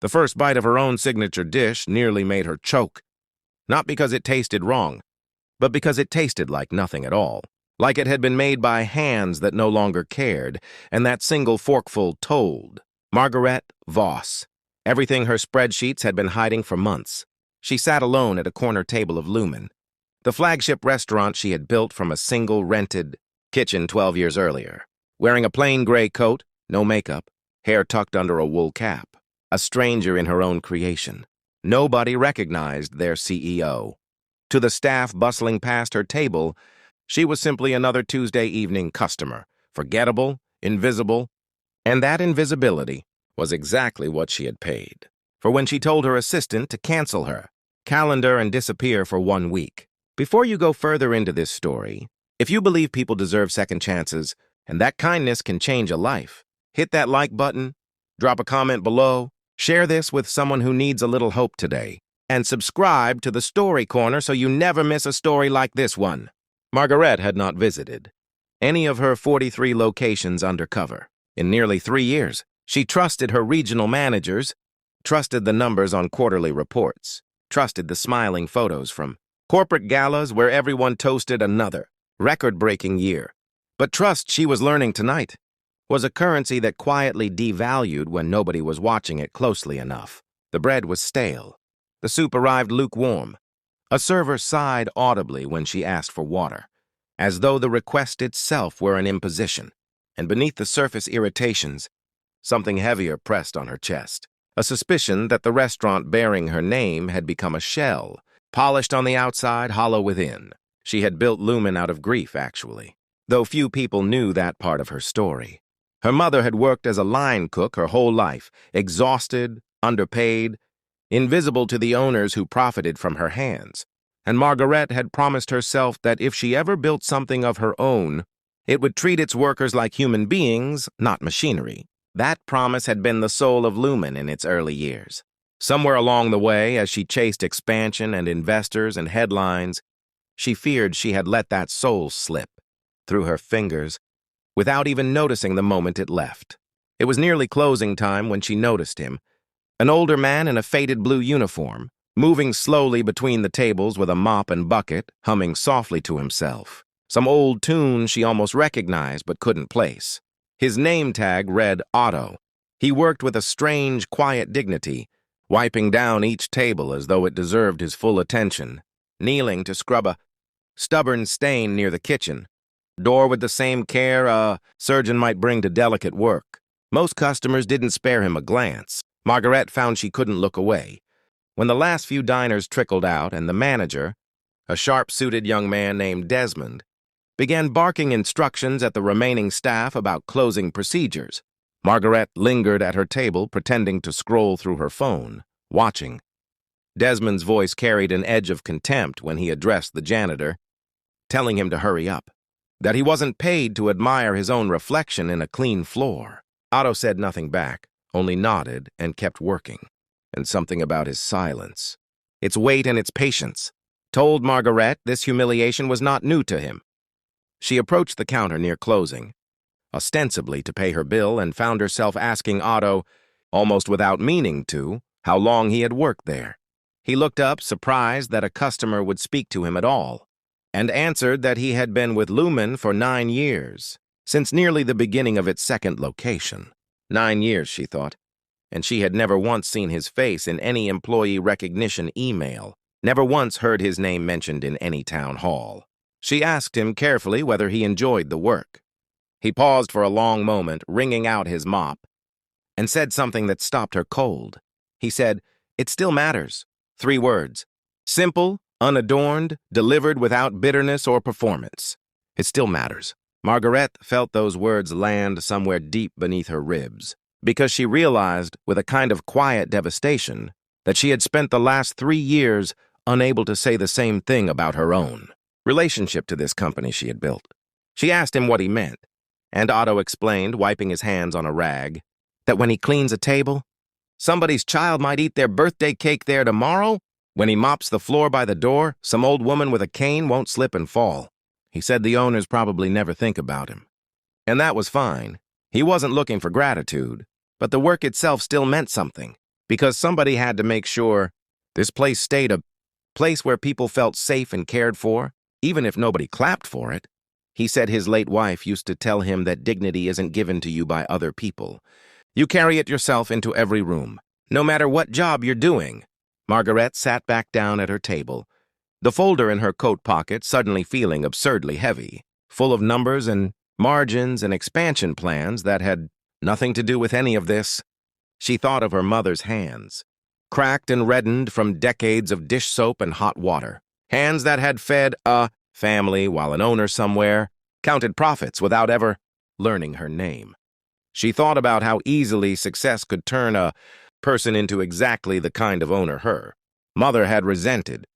The first bite of her own signature dish nearly made her choke. Not because it tasted wrong, but because it tasted like nothing at all. Like it had been made by hands that no longer cared, and that single forkful told. Margaret Voss. Everything her spreadsheets had been hiding for months. She sat alone at a corner table of Lumen, the flagship restaurant she had built from a single rented kitchen 12 years earlier. Wearing a plain gray coat, no makeup, hair tucked under a wool cap. A stranger in her own creation. Nobody recognized their CEO. To the staff bustling past her table, she was simply another Tuesday evening customer, forgettable, invisible, and that invisibility was exactly what she had paid. For when she told her assistant to cancel her calendar and disappear for 1 week. Before you go further into this story, if you believe people deserve second chances and that kindness can change a life, hit that like button, drop a comment below, share this with someone who needs a little hope today, and subscribe to the Story Corner so you never miss a story like this one. Margaret had not visited any of her 43 locations undercover. In nearly 3 years, she trusted her regional managers, trusted the numbers on quarterly reports, trusted the smiling photos from corporate galas where everyone toasted another record-breaking year. But trust, she was learning tonight, was a currency that quietly devalued when nobody was watching it closely enough. The bread was stale. The soup arrived lukewarm. A server sighed audibly when she asked for water, as though the request itself were an imposition. And beneath the surface irritations, something heavier pressed on her chest. A suspicion that the restaurant bearing her name had become a shell, polished on the outside, hollow within. She had built Lumen out of grief, actually, though few people knew that part of her story. Her mother had worked as a line cook her whole life, exhausted, underpaid, invisible to the owners who profited from her hands. And Margaret had promised herself that if she ever built something of her own, it would treat its workers like human beings, not machinery. That promise had been the soul of Lumen in its early years. Somewhere along the way, as she chased expansion and investors and headlines, she feared she had let that soul slip through her fingers without even noticing the moment it left. It was nearly closing time when she noticed him, an older man in a faded blue uniform, moving slowly between the tables with a mop and bucket, humming softly to himself. Some old tune she almost recognized but couldn't place. His name tag read Otto. He worked with a strange, quiet dignity, wiping down each table as though it deserved his full attention, kneeling to scrub a stubborn stain near the kitchen, door with the same care a surgeon might bring to delicate work. Most customers didn't spare him a glance. Margaret found she couldn't look away. When the last few diners trickled out and the manager, a sharp-suited young man named Desmond, began barking instructions at the remaining staff about closing procedures, Margaret lingered at her table, pretending to scroll through her phone, watching. Desmond's voice carried an edge of contempt when he addressed the janitor, telling him to hurry up, that he wasn't paid to admire his own reflection in a clean floor. Otto said nothing back, only nodded and kept working. And something about his silence, its weight and its patience, told Margaret this humiliation was not new to him. She approached the counter near closing, ostensibly to pay her bill, and found herself asking Otto, almost without meaning to, how long he had worked there. He looked up, surprised that a customer would speak to him at all, and answered that he had been with Lumen for 9 years, since nearly the beginning of its second location. 9 years, she thought, and she had never once seen his face in any employee recognition email, never once heard his name mentioned in any town hall. She asked him carefully whether he enjoyed the work. He paused for a long moment, wringing out his mop, and said something that stopped her cold. He said, "It still matters." 3 words. Simple, unadorned, delivered without bitterness or performance. It still matters. Margaret felt those words land somewhere deep beneath her ribs, because she realized, with a kind of quiet devastation, that she had spent the last 3 years unable to say the same thing about her own relationship to this company she had built. She asked him what he meant, and Otto explained, wiping his hands on a rag, that when he cleans a table, somebody's child might eat their birthday cake there tomorrow. When he mops the floor by the door, some old woman with a cane won't slip and fall. He said the owners probably never think about him. And that was fine. He wasn't looking for gratitude, but the work itself still meant something. because somebody had to make sure this place stayed a place where people felt safe and cared for, even if nobody clapped for it. He said his late wife used to tell him that dignity isn't given to you by other people. You carry it yourself into every room, no matter what job you're doing. Margaret sat back down at her table, the folder in her coat pocket suddenly feeling absurdly heavy, full of numbers and margins and expansion plans that had nothing to do with any of this. She thought of her mother's hands, cracked and reddened from decades of dish soap and hot water, hands that had fed a family while an owner somewhere counted profits without ever learning her name. She thought about how easily success could turn a person into exactly the kind of owner her mother had resented,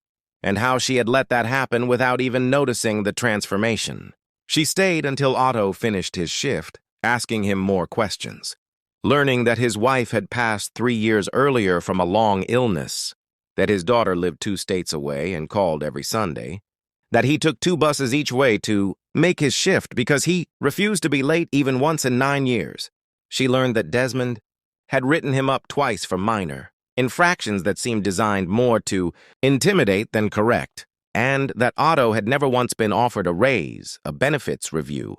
and how she had let that happen without even noticing the transformation. She stayed until Otto finished his shift, asking him more questions, learning that his wife had passed 3 years earlier from a long illness, that his daughter lived 2 states away and called every Sunday, that he took 2 buses each way to make his shift because he refused to be late even once in 9 years. She learned that Desmond had written him up twice for minor infractions that seemed designed more to intimidate than correct, and that Otto had never once been offered a raise, a benefits review,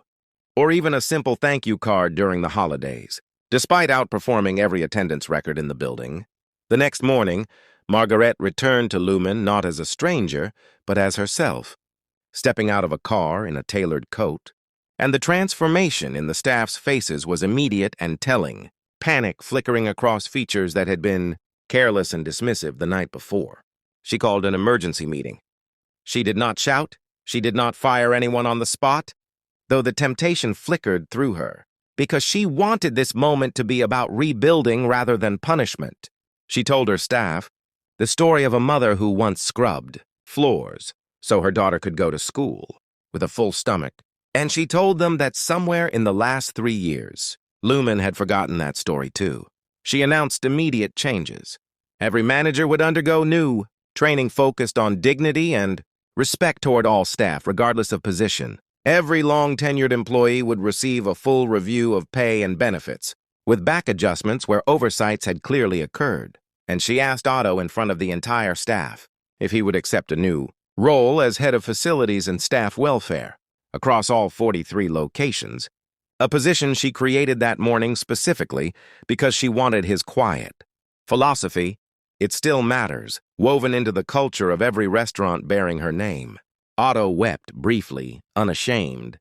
or even a simple thank you card during the holidays, despite outperforming every attendance record in the building. The next morning, Margaret returned to Lumen not as a stranger, but as herself, stepping out of a car in a tailored coat, and the transformation in the staff's faces was immediate and telling, panic flickering across features that had been careless and dismissive the night before. She called an emergency meeting. She did not shout, she did not fire anyone on the spot, though the temptation flickered through her, because she wanted this moment to be about rebuilding rather than punishment. She told her staff the story of a mother who once scrubbed floors so her daughter could go to school with a full stomach, and she told them that somewhere in the last 3 years, Lumen had forgotten that story too. She announced immediate changes. Every manager would undergo new training focused on dignity and respect toward all staff, regardless of position. Every long-tenured employee would receive a full review of pay and benefits, with back adjustments where oversights had clearly occurred. And she asked Otto in front of the entire staff if he would accept a new role as head of facilities and staff welfare across all 43 locations, a position she created that morning specifically because she wanted his quiet philosophy, it still matters, woven into the culture of every restaurant bearing her name. Otto wept briefly, unashamed,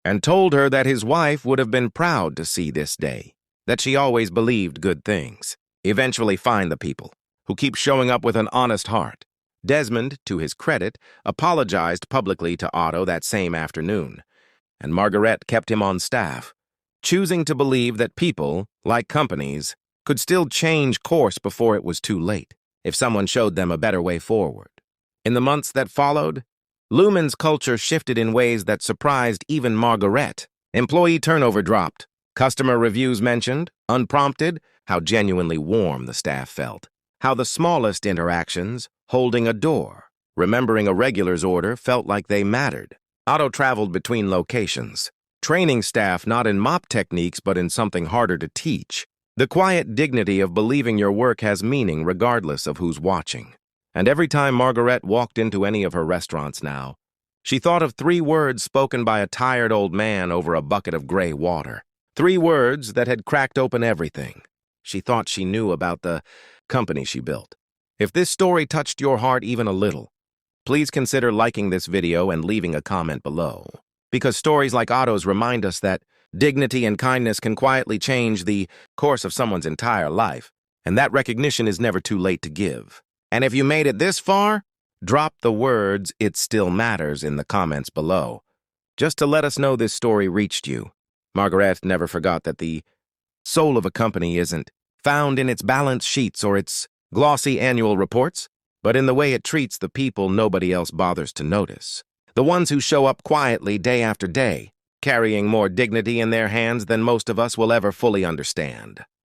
and told her that his wife would have been proud to see this day, that she always believed good things. Eventually find the people who keep showing up with an honest heart. Desmond, to his credit, apologized publicly to Otto that same afternoon, and Margaret kept him on staff, choosing to believe that people, like companies, could still change course before it was too late, if someone showed them a better way forward. In the months that followed, Lumen's culture shifted in ways that surprised even Margaret. Employee turnover dropped, customer reviews mentioned, unprompted, how genuinely warm the staff felt, how the smallest interactions, holding a door, remembering a regular's order, felt like they mattered. Otto traveled between locations, training staff not in mop techniques but in something harder to teach. The quiet dignity of believing your work has meaning regardless of who's watching. And every time Margaret walked into any of her restaurants now, she thought of 3 words spoken by a tired old man over a bucket of gray water. 3 words that had cracked open everything she thought she knew about the company she built. If this story touched your heart even a little, please consider liking this video and leaving a comment below. Because stories like Otto's remind us that dignity and kindness can quietly change the course of someone's entire life, and that recognition is never too late to give. And if you made it this far, drop the words "it still matters" in the comments below, just to let us know this story reached you. Margaret never forgot that the soul of a company isn't found in its balance sheets or its glossy annual reports, but in the way it treats the people nobody else bothers to notice. The ones who show up quietly day after day, carrying more dignity in their hands than most of us will ever fully understand.